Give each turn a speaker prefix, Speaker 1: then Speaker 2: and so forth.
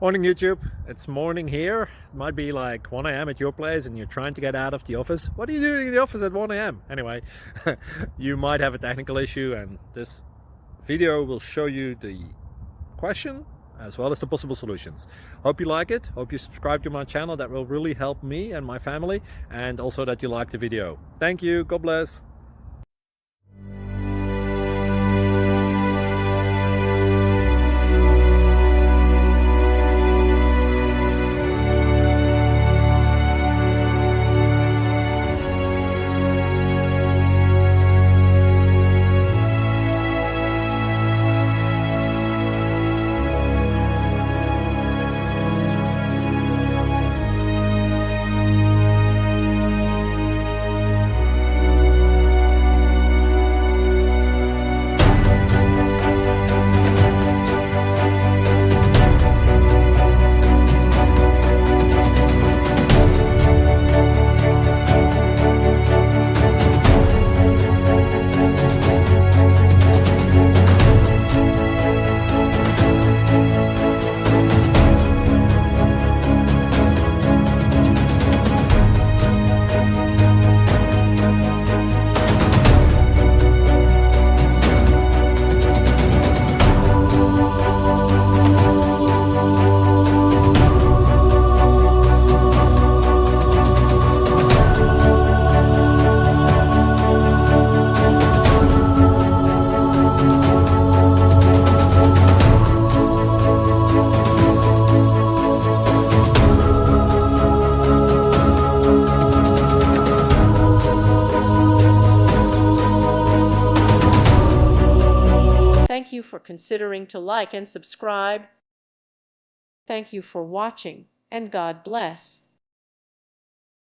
Speaker 1: Morning YouTube, it's morning here. It might be like 1 a.m. at your place and you're trying to get out of the office. What are you doing in the office at 1 a.m.? Anyway, you might have a technical issue and this video will show you the question as well as the possible solutions. Hope you like it, hope you subscribe to my channel. That will really help me and my family, and also that you like the video. Thank you, God bless.
Speaker 2: Thank you for considering to like and subscribe. Thank you for watching, and God bless.